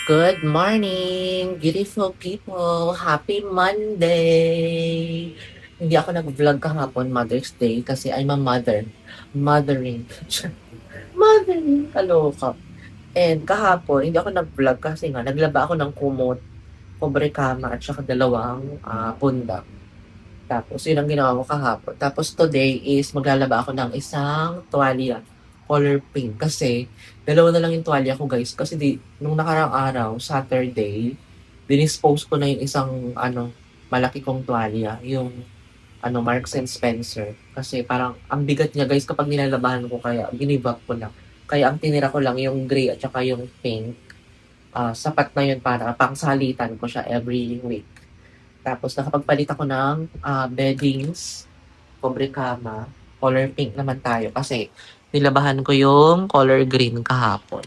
Good morning, beautiful people. Happy Monday. Hindi ako nag-vlog kahapon, Mother's Day, kasi I'm a mother. Mothering. Mothering. Kaloka. And kahapon, hindi ako nag-vlog kasi nga, naglaba ako ng kumot, pobre kama, at saka dalawang pundak. Tapos, yun ang ginawa ko kahapon. Tapos, today is maglalaba ako ng isang tuwalya, color pink. Kasi, dalawa na lang yung tuwalya ko, guys. Kasi nung nakarang araw, Saturday, dinispose ko na yung isang, malaki kong tuwalya. Yung, Marks and Spencer. Kasi parang, ang bigat niya, guys, kapag nilalabahan ko, kaya ginibak ko lang. Kaya ang tinira ko lang yung gray at saka yung pink. Sapat na yun para pangsalitan ko siya every week. Tapos nakapagpalit ako ng beddings, pobre kama, color pink naman tayo kasi nilabahan ko yung color green kahapon.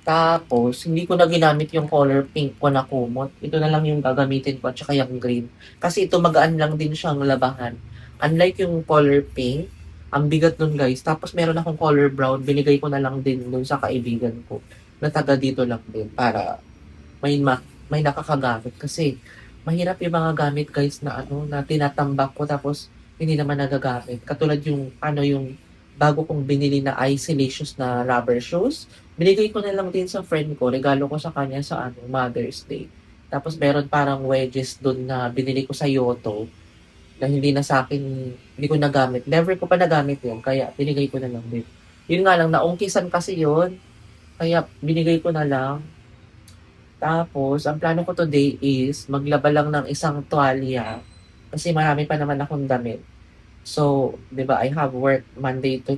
Tapos, hindi ko na ginamit yung color pink ko na kumot. Ito na lang yung gagamitin ko at saka yung green. Kasi ito magaan lang din siyang labahan. Unlike yung color pink, ang bigat nun guys. Tapos meron akong color brown, binigay ko na lang din dun sa kaibigan ko na taga dito lang din para may nakakagamit. Kasi mahirap yung mga gamit guys na na tinatambak ko tapos hindi naman nagagamit. Katulad yung bago kong binili na Isolicious na rubber shoes. Binigay ko na lang din sa friend ko. Regalo ko sa kanya sa Mother's Day. Tapos meron parang wedges doon na binili ko sa Yoto na hindi na sa akin, hindi ko nagamit. Never ko pa nagamit yun, kaya binigay ko na lang din. Yun nga lang, naungkisan kasi yun. Kaya binigay ko na lang. Tapos, ang plano ko today is maglaba lang ng isang tuwalya kasi marami pa naman akong damit. So, 'di ba, I have work Monday to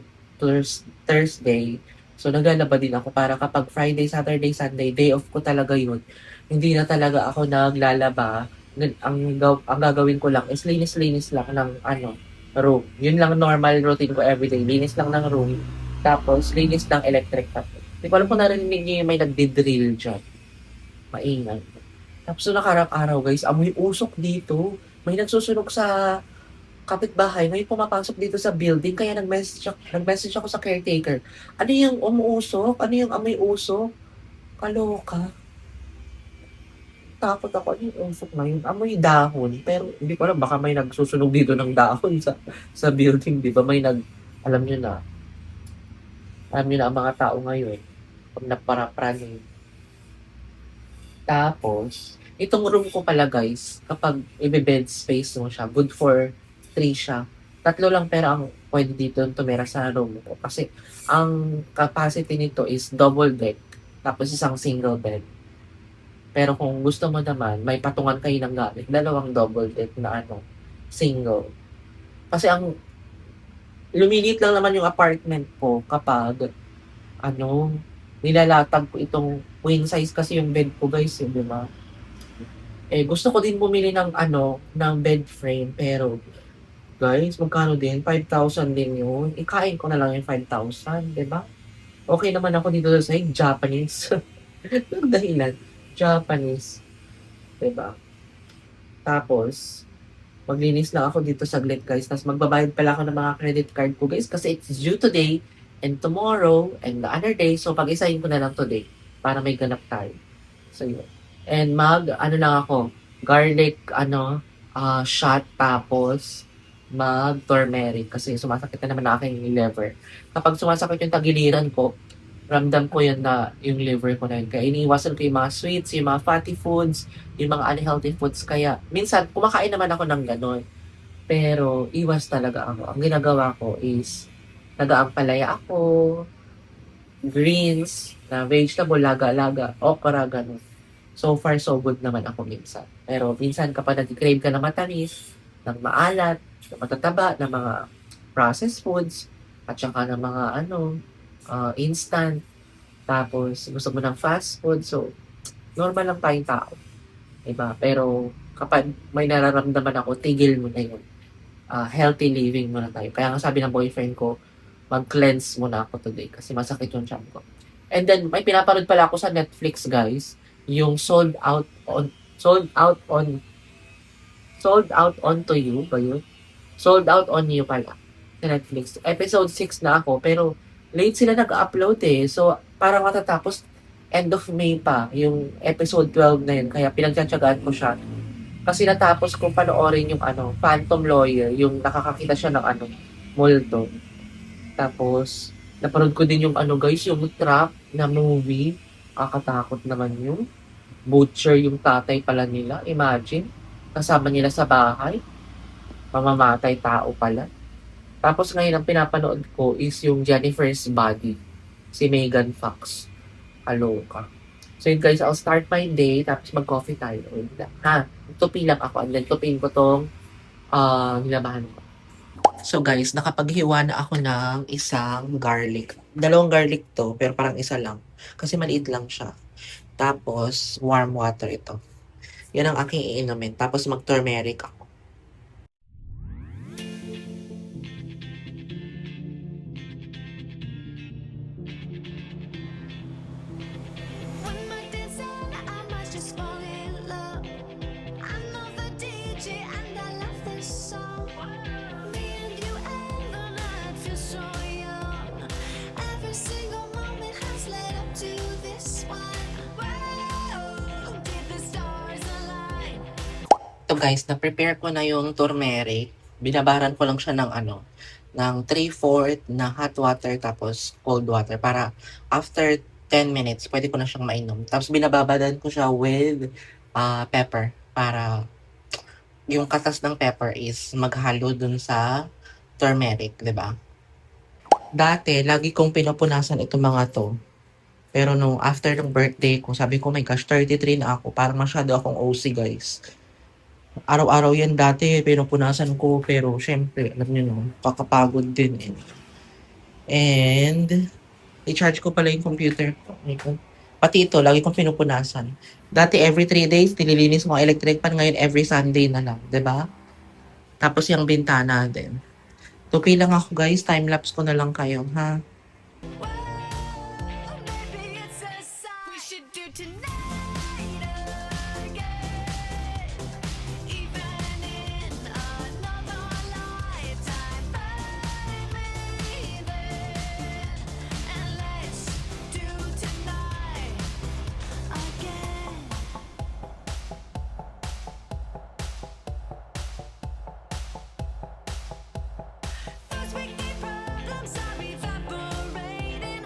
Thursday. So, naglalaba din ako para kapag Friday, Saturday, Sunday, day off ko talaga 'yun. Hindi na talaga ako naglalaba. Ang gagawin ko lang is linis-linis lang ng room. 'Yun lang normal routine ko everyday. Linis lang ng room. Tapos, linis ng electric tap. Hindi ko alam kung narinig niyo yung may nagdi-drill dyan. Maingay. Tapos nung nakarang araw guys, amoy usok dito. May nagsusunog sa kapitbahay. May pumapasok dito sa building. Kaya nag-message ako sa caretaker. Ano yung umuusok? Ano yung amoy usok? Kaloka. Takot ako. Ano yung usok na yun? Amoy dahon. Pero hindi ko alam. Baka may nagsusunog dito ng dahon sa building. Di ba? Alam nyo na. Alam nyo na ang mga tao ngayon. Pag naparapraning. Tapos, itong room ko pala guys, kapag i-bed space mo siya, good for 3 siya. Tatlo lang pero ang pwede dito tumira sa room ko. Kasi ang capacity nito is double deck, tapos isang single bed. Pero kung gusto mo naman, may patungan kayo ng gamit, dalawang double deck na single. Kasi ang lumilit lang naman yung apartment ko kapag ano, nilalatag ko itong queen size kasi yung bed ko guys, di ba? Gusto ko din bumili ng bed frame pero guys, magkano din? 5,000 din yun. Ikain ko na lang yung 5,000, di ba? Okay naman ako dito sa Japanese. Yung dahilan, Japanese, di ba? Tapos, maglinis lang ako dito saglit guys. Tapos magbabayad pala ako ng mga credit card ko guys kasi it's due today and tomorrow and the other day. So pag-isahin ko na lang today para may ganap tayo. So yun. And lang ako, garlic, shot tapos mag-turmeric kasi sumasakit na naman na aking liver. Kapag sumasakit yung tagiliran ko, ramdam ko yun na yung liver ko na yun. Kaya iniiwasan ko yung mga sweets, yung mga fatty foods, yung mga unhealthy foods. Kaya minsan, kumakain naman ako ng gano'n. Pero iwas talaga ako. Ang ginagawa ko is nag-aampalaya ako, greens, na vegetable, laga-laga, okra, gano'n. So far, so good naman ako minsan. Pero minsan kapag nag-crave ka ng matamis, ng maalat, ng matataba, ng mga processed foods, at saka ng mga instant, tapos gusto mo ng fast food, so normal lang tayong tao, diba? Pero kapag may nararamdaman ako, tigil mo na yun. Healthy living muna tayo. Kaya nga sabi ng boyfriend ko, mag-cleanse muna ako today kasi masakit yung tiyan ko. And then, may pinapanood pala ako sa Netflix, guys, yung Sold Out Onto You ba yun? Sold Out On You pala sa Netflix. Episode 6 na ako, pero late sila nag-upload eh. So, parang matatapos end of May pa, yung episode 12 na yun. Kaya pinagtsatsagaan ko siya. Kasi natapos ko panoorin yung Phantom Lawyer, yung nakakakita siya ng multo. Tapos, napanood ko din yung guys, yung Trap na movie. Kakatakot naman yung butcher yung tatay pala nila. Imagine, kasama nila sa bahay. Mamamatay tao pala. Tapos ngayon ang pinapanood ko is yung Jennifer's Body. Si Megan Fox. Aloka. So yun guys, I'll start my day, tapos mag-coffee tayo. Ha, tupi lang ako. And then tupiin ko tong nilabahan ko. So guys, nakapaghiwa na ako ng isang garlic. Dalawang garlic to, pero parang isa lang. Kasi maliit lang siya. Tapos, warm water ito. Yan ang aking iinumin. Tapos mag-turmeric ako. When my days end, I might just fall in love. I know the DJ and I love this song. Me and you and the night feels so young. Every single moment has led up to this one. Whoa, did the stars align? Ito guys, na-prepare ko na yung turmeric. Binabaran ko lang siya ng ng 3/4 na hot water tapos cold water para after 10 minutes, pwede ko na siyang mainom. Tapos binababadan ko siya with pepper para yung katas ng pepper is maghalo dun sa turmeric, di ba? Dati, lagi kong pinupunasan itong mga to. Pero nung after ng birthday ko, sabi ko, my gosh, 33 na ako. Parang masyado akong OC, guys. Araw-araw yan dati, pinupunasan ko. Pero, syempre, alam niyo no, kakapagod din eh. And, i-charge ko pala yung computer ko. Pati ito, lagi kong pinupunasan. Dati, every 3 days, nililinis mo ang electric pan. Ngayon, every Sunday na lang. 'Di ba? Tapos, yung bintana din. Tupi lang ako, guys. Time-lapse ko na lang kayo, ha? Whoa, maybe it's a sign we should do tonight again. Even in another lifetime, find me there. And let's do tonight again. First we keep problems are evaporating.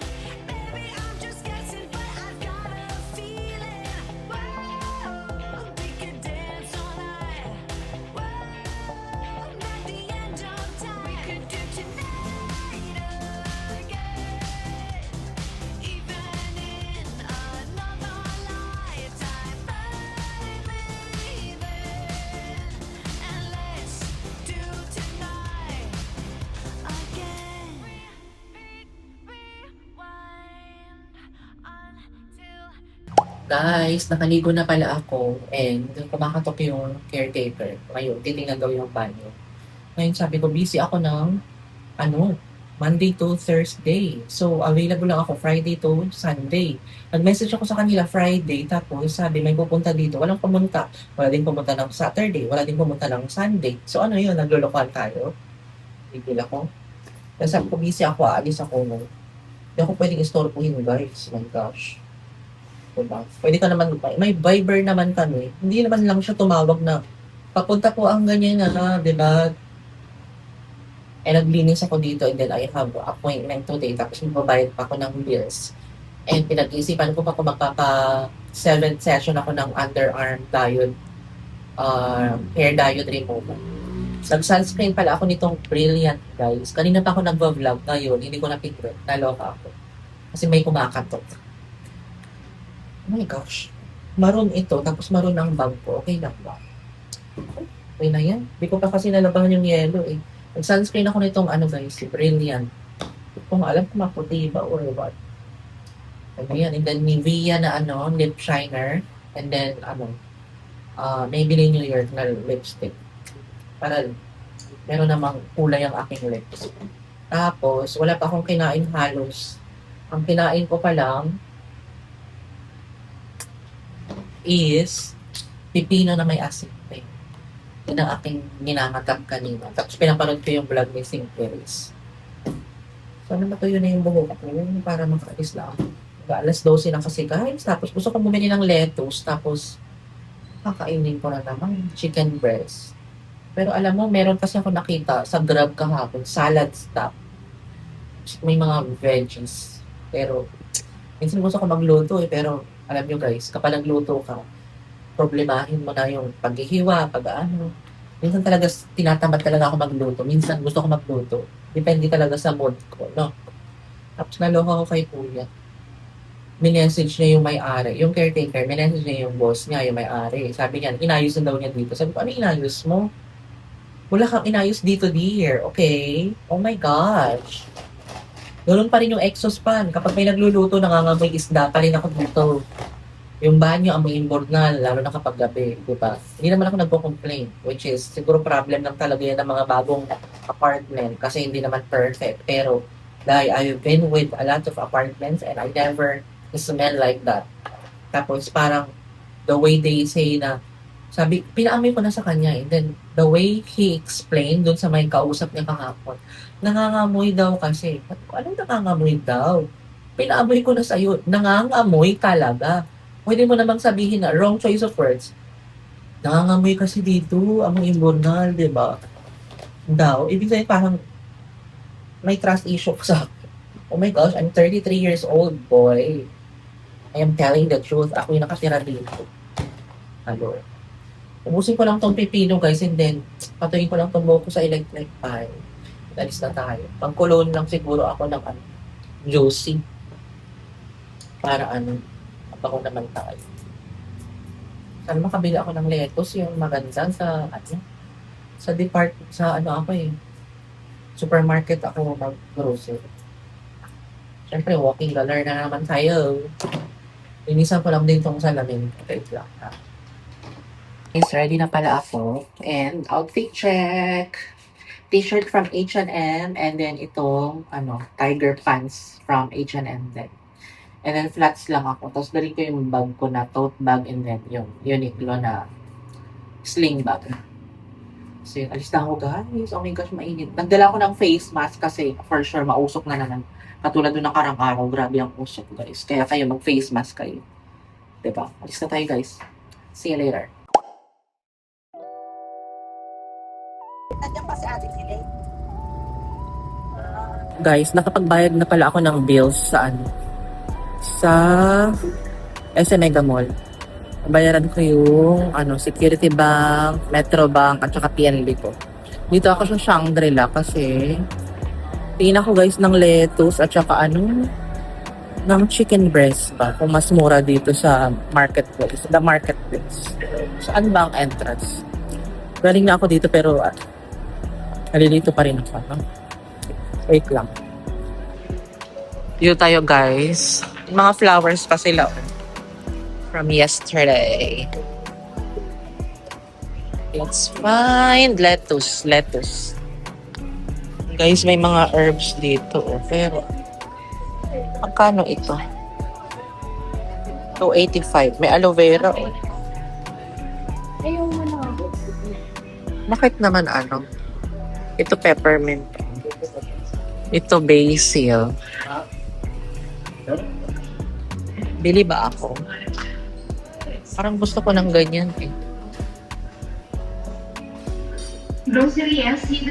Maybe I'm just guessing, but I've got a feeling. Whoa, we could dance all night. Whoa, at the end of time, we could do tonight again. Even in another lifetime, find me there. And let's do tonight again. Rewind until Guys, nakaligo na pala ako and kumakatok yung caretaker. Ngayon, titingnan daw yung banyo. Ngayon sabi ko, busy ako ng Monday to Thursday. So, available lang ako Friday to Sunday. Nag-message ako sa kanila Friday, tapos sabi may pupunta dito. Walang pumunta. Wala din pumunta ng Saturday. Wala din pumunta ng Sunday. So, ano yun? Naglulukan tayo. Bigil ako. Kasi sabi ko, busy ako. Aalis ako. No? Hindi ako pwedeng istorpuhin, guys. Oh my gosh. Diba? Pwede ka naman, may Viber naman kami. Hindi naman lang siya tumawag na, papunta po ang ganyan na, di ba? Eh, naglinis ako dito and then I have appointment today. Tapos magbabayad pa ako ng bills. And pinag-isipan ko pa kung magpapa 7th session ako ng underarm diode, hair diode removal. Nag-sunscreen pala ako nitong Brilliant, guys. Kanina pa ako nag-vlog ngayon. Hindi ko napindot. Naloka ako. Kasi may kumakatok. Oh my gosh. Maroon ito, tapos maroon ang bag ko. Okay lang ba? Okay na yan. Hindi ko pa kasi nalabahan yung yellow eh. Nag-sunscreen ako nitong guys, Brilliant. Hindi ko alam kung maputi ba or what. Ano yan. And then Nivea na lip shiner. And then Maybelline New York na lipstick. Para meron namang kulay ang aking lips. Tapos, wala pa akong kinain halos. Ang kinain ko pa lang is pipino na may asin. Yun ang aking ninangatap kanina. Tapos pinapanood ko yung vlog ni Sing Perez. So, ano ba to yun na yung buhok ko? Yung para makaalis lang. Alas 12 na kasi guys. Tapos gusto ko bumili ng lettuce. Tapos kakainin ko na naman chicken breast. Pero alam mo, meron kasi ako nakita sa Grab kahapon, salad stop. May mga veggies. Pero minsan gusto ko magluto eh. Pero alam nyo guys, kapag nagluto ka, problemahin mo na yung paghihiwa, pag-ano. Minsan talaga tinatamad talaga ako magluto. Minsan gusto ko magluto. Depende talaga sa mood ko, no? Tapos naloko ako kay kuya. Minessage niya yung may-ari, yung caretaker, minessage niya yung boss niya, yung may-ari. Sabi niya, inayos na daw niya dito. Sabi ko, ano inayos mo? Wala kang inayos dito, dear. Okay? Oh my gosh. Ganun pa rin yung exhaust fan. Kapag may nagluluto, nangangamoy isda pa rin ako dito. Yung banyo, amoy imbornal, lalo na kapag gabi, di ba? Hindi naman ako nagpo-complain, which is, siguro problem lang talaga yan ng mga bagong apartment kasi hindi naman perfect. Pero, dahil I've been with a lot of apartments and I never smell like that. Tapos, parang, the way they say na, sabi, pinaamoy ko na sa kanya, and then, the way he explained dun sa may kausap niya kahapon, nangangamoy daw kasi. Anong nangangamoy daw? Pinaamoy ko na sa'yo, nangangamoy talaga. Pwede mo namang sabihin na wrong choice of words. Nangangamoy kasi dito, amoy imburnal, di ba? Daw, ibig sabihin parang may trust issue sa oh my gosh, I'm 33 years old, boy. I am telling the truth. Ako yung nakatira dito. Ano? Ubusin ko lang tong pipino, guys, and then patuloy ko lang tong buhok ko sa electric fan. Alis na tayo. Pangkulon lang siguro ako ng juicy. Para ako naman tayo. Sana makabili ako ng lettuce, yung maganda sa ako supermarket ako mag-grocery. Siyempre, walking dollar na naman tayo. Linisan ko lang din tong salamin. Wait lang ha. Is ready na pala ako. And outfit check. T-shirt from H&M and then itong tiger pants from H&M din. And then flats lang ako. Tapos dali ko yung bag ko na tote bag and then yung Uniqlo na sling bag. So yun, alis na ako guys. Oh my gosh, mainit. Nagdala ko ng face mask kasi for sure mausok na naman. Katulad doon ng karang araw, grabe ang usok guys. Kaya kayo mag-face mask kayo. Diba? Alis na tayo guys. See you later. Nandiyan pa si Ate Kile. Guys, nakapagbayad na pala ako ng bills sa SM Mega Mall. Bayaran ko yung Security Bank, Metro Bank, at saka PNB ko. Dito ako sa Shangri-La kasi tingin ako guys ng lettuce at saka ng chicken breast ba kung mas mura dito sa marketplace, the marketplace. Saan ba ang entrance? Galing na ako dito pero nalilito pa rin ako. No? Wait lang. Dito tayo guys. Mga flowers pa sila from yesterday. Let's find lettuce. Guys, may mga herbs dito. Pero, magkano ito? 285. May aloe vera. Bakit naman Ito peppermint. Ito basil. Bili ba ako? Parang gusto ko ng ganyan eh. Grocery LC.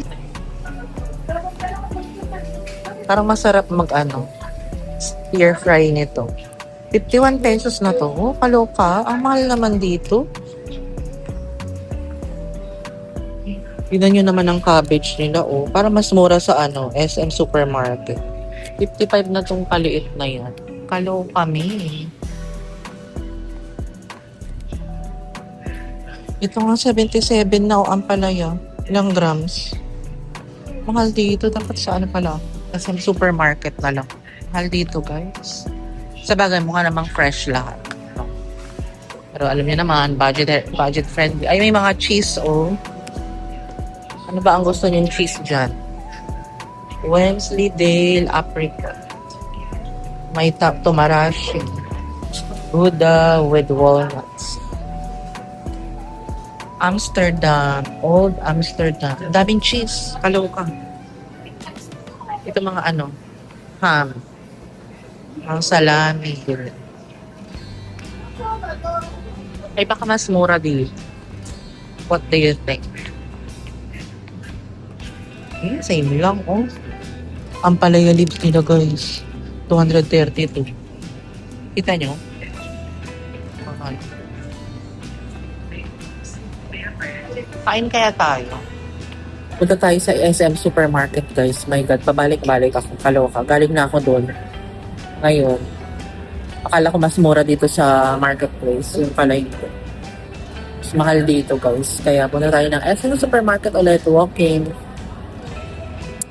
Parang masarap stir fry nito. 51 pesos na to. Oh, kaloka. Ang mahal naman dito. Tignan nyo naman ang cabbage nila. Oh, para mas mura sa SM Supermarket. 55 na tong kaliit na yan. Kalo kami. Ito nga 77 na ang palaya. Ilang grams? Mahal dito. Dapat sa pala? Kasi supermarket na lang. Mahal dito guys. Sa bagay mukha namang fresh lahat. Pero alam niyo naman, budget friendly. Ay, may mga cheese Ano ba ang gusto niyong cheese dyan? Wensleydale apricot. May tomarashi. Gouda with walnuts. Amsterdam. Old Amsterdam. Daming cheese. Kaloka. Ito mga ham. Ang salami. Ay, baka mas mura dito. What do you think? Same lang, oh. Ang palaya lips nila, guys. 232. Kita nyo? Mahal. Kain kaya tayo? Punta tayo sa SM Supermarket, guys. My God, pabalik-balik ako. Kaloka. Galing na ako doon. Ngayon. Akala ko mas mura dito sa marketplace. Yung pala ito. Mas mahal dito, guys. Kaya punta tayo ng SM Supermarket ulit. Walking.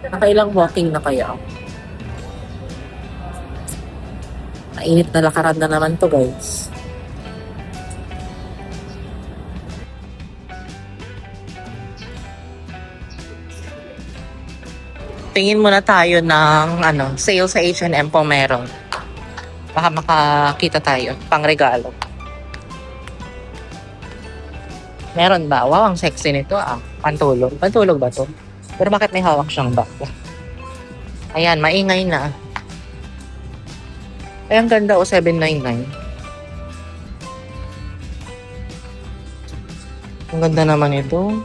Nakailang walking na kaya. Mainit na lakaran na naman to, guys. Tingin muna tayo ng sale sa H&M po meron. Baka makakita tayo pang regalo. Meron ba? Wow, ang sexy nito ah. Pantulog. Pantulog ba to? Pero bakit may hawak siyang bag? Ayan, maingay na. Ay, ang ganda o, 799. Ang ganda naman ito.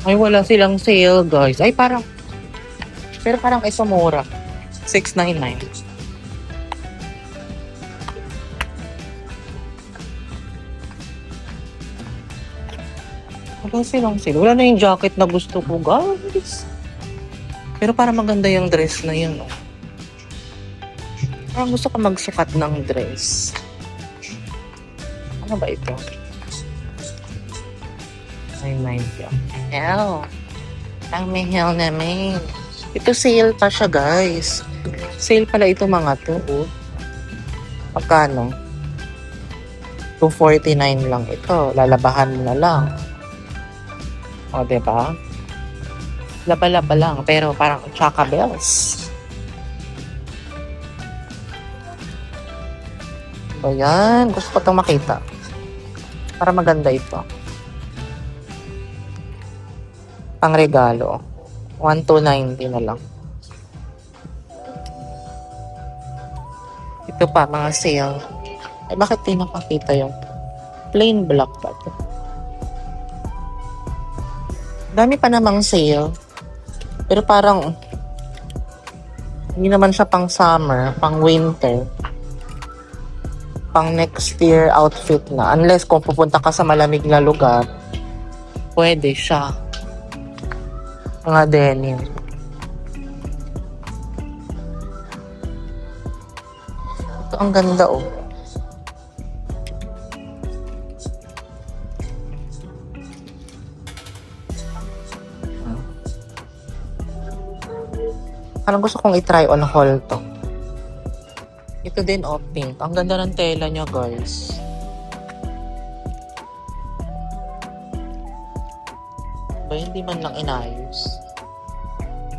Ay, wala silang sale, guys. Ay, parang... Pero parang ito mura. 699. Wala silang sale. Wala na yung jacket na gusto ko, guys. Pero parang maganda yung dress na yun, oh. Parang gusto ko magsukat ng dress. Ano ba ito? Ay, mind yan. Hell. Ang may hell namin. Ito sale pa siya, guys. Sale pala ito mga to, oh. Magkano? 249 lang ito. Lalabahan mo na lang. O, diba? Laba-laba lang. Pero parang Chaka Bells. Ayan. Gusto ko itong makita. Para maganda ito. Pang regalo. 1,290 na lang. Ito pa, mga sale. Ay, bakit di nakakita yung plain black ba ito? Dami pa namang sale. Pero parang hindi naman siya pang summer, pang winter. Pang next year outfit na. Unless kung pupunta ka sa malamig na lugar, pwede siya. Mga denim. Ito ang ganda, oh. Parang gusto kong i-try on haul to. Ito din, oh, pink. Ang ganda ng tela niya, guys. Ba, hindi man lang inayos.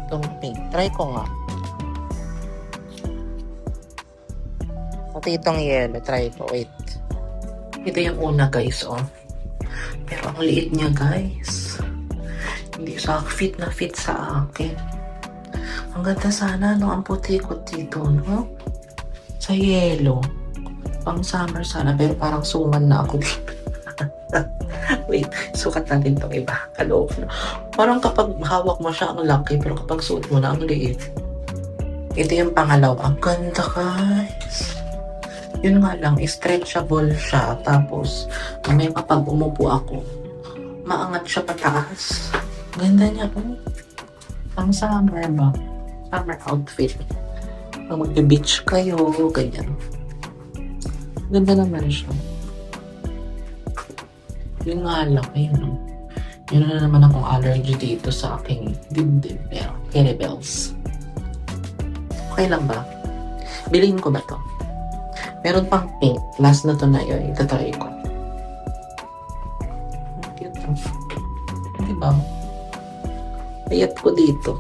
Itong pink. Try ko nga. Pati itong yellow. Try ko. Wait. Ito yung una, guys, oh. Pero ang liit niya, guys. Hindi sa fit na fit sa akin. Ang ganda sana, no? Ang puti-kot dito, no? Sa yellow. Pang summer sana, pero parang suman na ako dito. Wait, sukat natin itong iba. Kaloob, no? Parang kapag hawak mo siya, ang laki, pero kapag suot mo na, ang liit. Ito yung pangalawa. Ang ganda, guys. Yun nga lang, stretchable siya. Tapos, may kapag umupo ako, maangat siya pataas. Ganda niya, oh. Pang summer ba? Summer outfit. Pag mag-beach kayo, ganyan. Ganda naman siya. Yun nga lang, ayun. Yun na naman akong allergy dito sa aking dibdib. Pero, Kelebells. Okay lang ba? Bilhin ko ba to? Meron pang pink. Last na to na yun. Itatry ko. Cute. Diba? Ayat ko dito.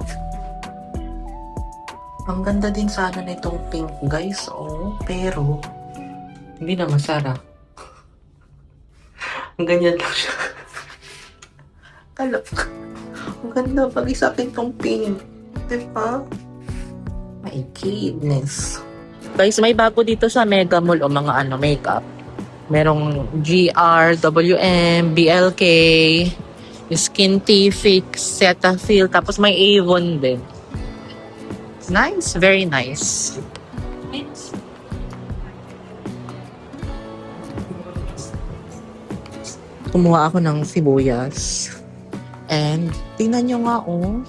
Ang ganda din sana nitong pink, guys. Oh, pero hindi na masarap. Ang ganyan lang siya. Kalap. Ang ganda pag isapin tong pink. Diba? My goodness. Guys, may bago dito sa Mega Mall o mga makeup. Merong GR, WM, BLK, Skintific, Cetaphil, tapos may Avon din. Nice, very nice. Kumuha ako ng sibuyas. And, tingnan nyo nga, oh.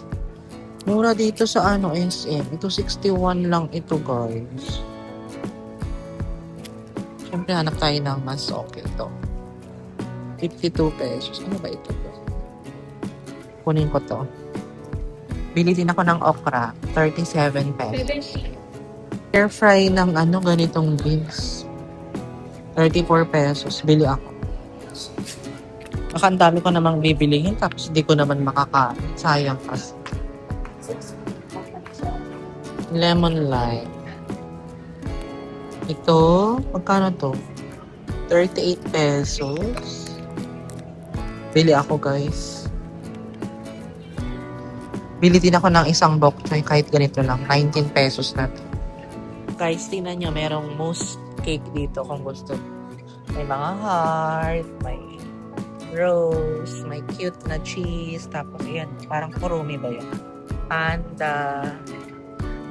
Mura dito sa SM. Ito, 61 lang ito, guys. Siyempre, hanap tayo ng mas okay ito. 52 pesos. Ano ba ito? Kunin ko to. Bili din ako ng okra. 37 pesos. Air fry ng ganitong beans. 34 pesos. Bili ako. Baka ang dami ko namang bibilihin tapos hindi ko naman makakain. Sayang kasi. Lemon lime. Ito, magkano to? 38 pesos. Bili ako, guys. Bili din ako ng isang bok choy kahit ganito lang. 19 pesos na to. Guys, tingnan nyo, merong mousse cake dito kung gusto. May mga heart, may rose, may cute na cheese, tapos yan, parang kurumi ba yan? Panda.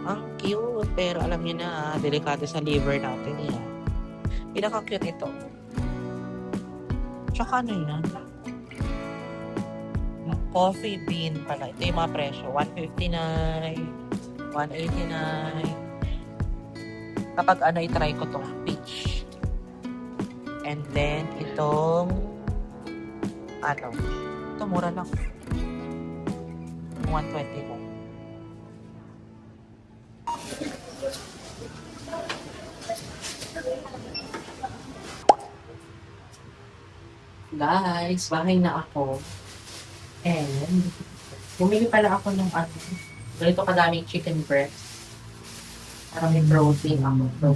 Ang cute, pero alam niyo na, delikado sa liver natin yan. Pinaka-cute ito. Tsaka ano yan? Coffee bean pala. Ito yung mga presyo. 159, 189. Kapag i-try ko itong peach. And then, itong ito mura lang. 120 lang. Guys, bahay na ako. And, bumili pala ako ng ganito kadaming chicken breast. Para may protein ako.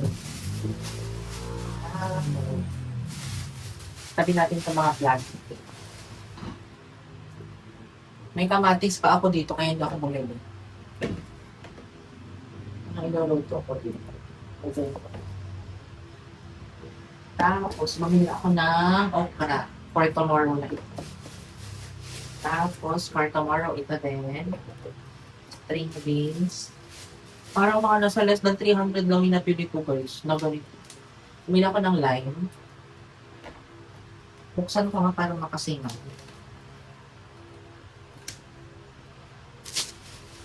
Tabi natin sa mga plastic. May kamatis pa ako dito, kaya hindi ako bumili. Iluluto ako dito. Tapos, mamili ako ng okra for tomorrow na ito. Tapos, for tomorrow, ito din. String beans. Parang mga nasa less than 300 lang yung napili ko, guys. Na ganito. Bumili ako ng lime. Buksan ko nga para makasingaw.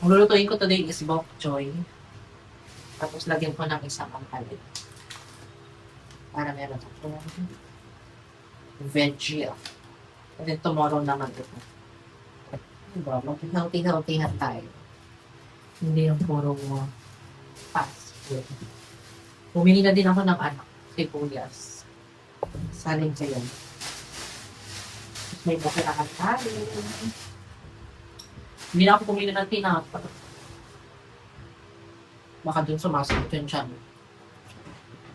Ang lulutuin ko today is bok choy. Tapos lagyan ko ng isang ampalit. Para meron ako veggie. And then tomorrow naman ito. Diba? Mag-healthy-healthy tayo. Hindi yung puro fast food. Bumili na din ako ng sibuyas. Saling kayo. May bakirahan tayo. Hindi na ako pumili ng tinapa. Baka dun sumasagot yun siya.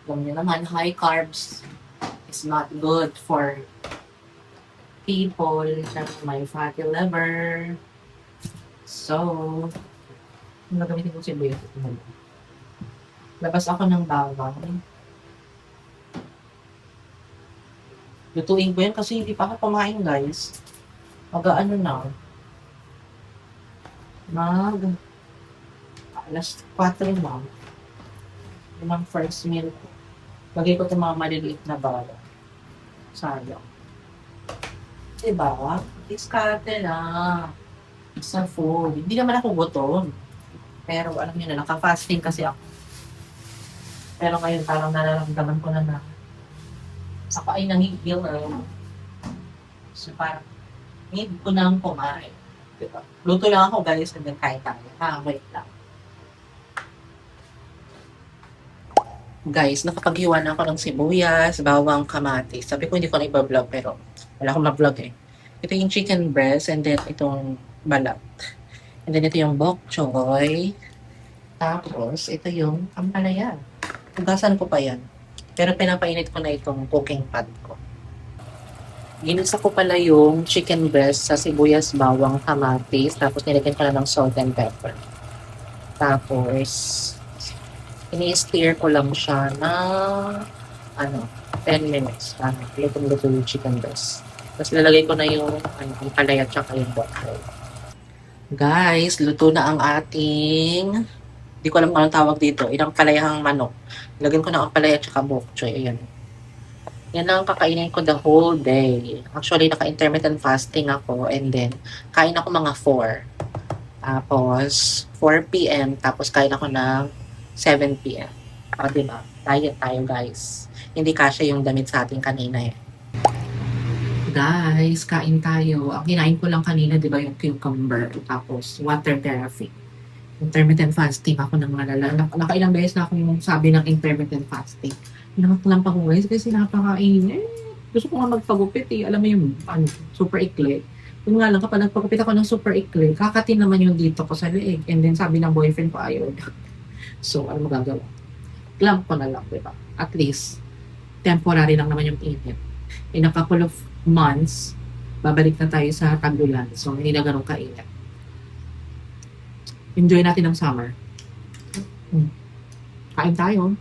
Alam niyo naman, high carbs is not good for people na may fatty liver. So, nagamitin ko si Bea. Labas ako ng bawang. Lutuin ko yan kasi hindi pa ako kumain, guys. Mag-ano na. Alas 4 lang. Yung ang first meal ko. Lagay ko itong mga maliliit na bala. Sayang. Diba? Diskarte na. Sa food. Hindi naman ako gutom. Pero alam niyo na, naka-fasting kasi ako. Pero ngayon parang nararamdaman ko na ako ay nangigil na. So parang need ko nang kumain. Diba? Luto lang ako, guys, and then kain tayo. Wait lang. Guys, nakapaghiwa na ako ng sibuyas, bawang, kamatis. Sabi ko hindi ko na iba-vlog pero wala akong ma-vlog eh. Ito yung chicken breast and then itong balat. And then ito yung bok choy. Tapos ito yung ampalaya. Hugasan ko pa yan. Pero pinapainit ko na itong cooking pot ko. Ginisa ko pala yung chicken breast sa sibuyas, bawang, kamatis. Tapos nilagyan ko na ng salt and pepper. Tapos, ini-stir ko lang siya na 10 minutes. Lutong-luto yung chicken breast. Tapos lalagay ko na yung ang palay at saka yung bokchoy. Guys, luto na ang ating, di ko alam kung anong tawag dito, inang palayahang manok. Lagyan ko na ang palay at saka bokchoy. Ayan. Yan lang ang kakainin ko the whole day. Actually, naka-intermittent fasting ako and then kain ako mga 4. Tapos 4 p.m. Tapos kain ako ng 7 p.m. Diba? Diet tayo guys. Hindi kasya yung damit sa atin kanina eh. Guys, kain tayo. Ang kinain ko lang kanina, di ba, yung cucumber. Tapos water therapy. Intermittent fasting ako ng malala. Nakailang beses na akong sabi ng intermittent fasting. Nakaklamp ako guys kasi napakainit. Gusto ko nga magpagupit eh. Alam mo yung super ikli. Yung nga lang, kapag nagpagupit ako ng super ikli, kakatin naman yung dito ko sa leeg. And then sabi ng boyfriend ko ayaw. So, ano magagawa? Clamp ko na lang, diba? At least, temporary lang naman yung init. In a couple of months, babalik na tayo sa tag-ulan. So, hindi na ganun kainit. Enjoy natin ang summer. Kain tayo.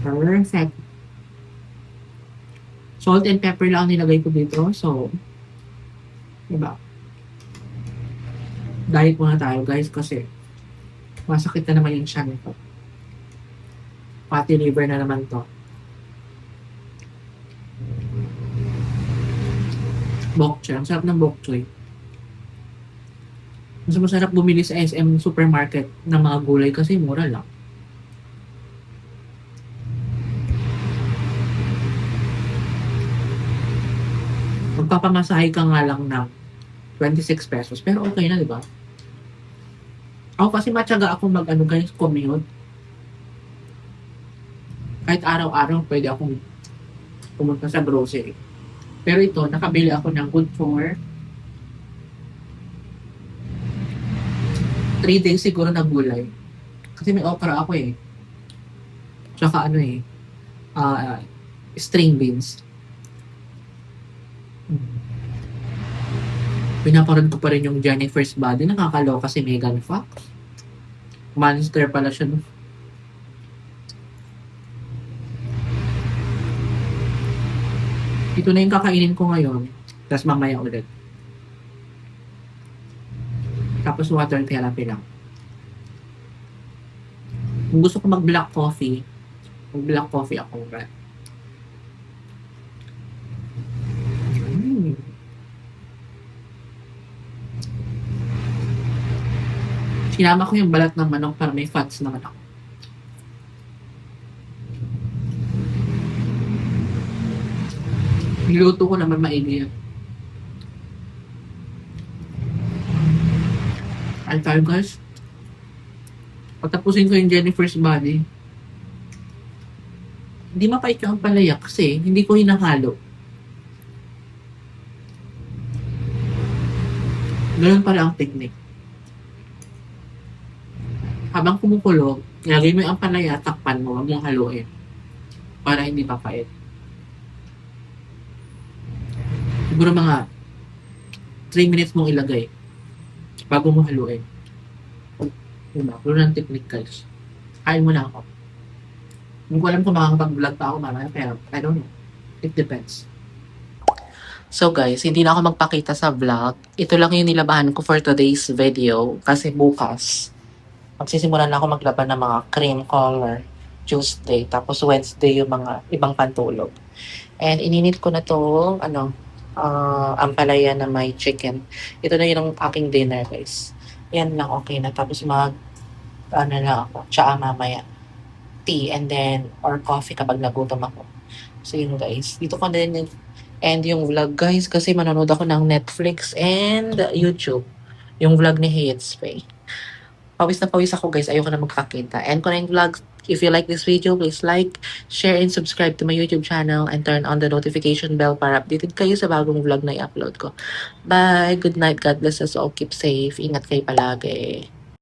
Perfect. Salt and pepper lang nilagay ko dito. So, diba? Diet muna tayo guys kasi masakit na naman yung tiyan ko. Fatty liver na naman to. Bok choy. Ang sarap ng bok choy. Mas masarap bumili sa SM supermarket ng mga gulay kasi mura lang. Magpapamasahe ka nga lang ng 26 pesos. Pero okay na, di ba? Ako kasi matyaga ako guys, commute. Kahit araw-araw, pwede akong pumunta sa grocery. Pero ito, nakabili ako ng good for 3 days siguro na gulay. Kasi may okra ako eh. Tsaka string beans. Pinaparad ko pa rin yung Jennifer's Body. Nakakaloka si Megan Fox. Monster pala siya. No? Ito na yung kakainin ko ngayon. Tapos mamaya ulit. Tapos water therapy lang. Kung gusto ko mag-black coffee, mag-black coffee ako. Right? Sinama ko yung balat ng manok para may fats naman ako. Niluto ko naman maigi. Ay tayo guys. Patapusin ko yung Jennifer's Body. Hindi mapait yung palaya kasi hindi ko hinahalo. Ganun pala ang technique. Habang kumukulo, ilagay mo yung ampalaya, takpan mo, huwag mong haluin. Para hindi mapait. Siguro mga 3 minutes mong ilagay bago mo haluin. Diba? Puro ng technique guys. Kain mo na ako. Hindi ko alam kung makakapag-vlog pa ako mamaya, pero I don't know. It depends. So guys, hindi na ako magpakita sa vlog. Ito lang yung nilabahan ko for today's video. Kasi bukas, magsisimulan na ako maglaban ng mga cream color Tuesday. Tapos Wednesday yung mga ibang pantulog. And ininit ko na to, ampalaya na may chicken. Ito na yun ang aking dinner guys. Yan lang, okay na. Tapos lang ako, tsaa mamaya. Tea and then, or coffee kapag nagutom ako. So yun guys, dito ko din end yung vlog guys kasi manonood ako ng Netflix and YouTube. Yung vlog ni Hits Pay. Pawis na pawis ako guys, ayoko na magkakita. And kung yung vlog, if you like this video, please like, share, and subscribe to my YouTube channel and turn on the notification bell para updated kayo sa bagong vlog na i-upload ko. Bye! Good night. God bless us all. Keep safe. Ingat kayo palagi.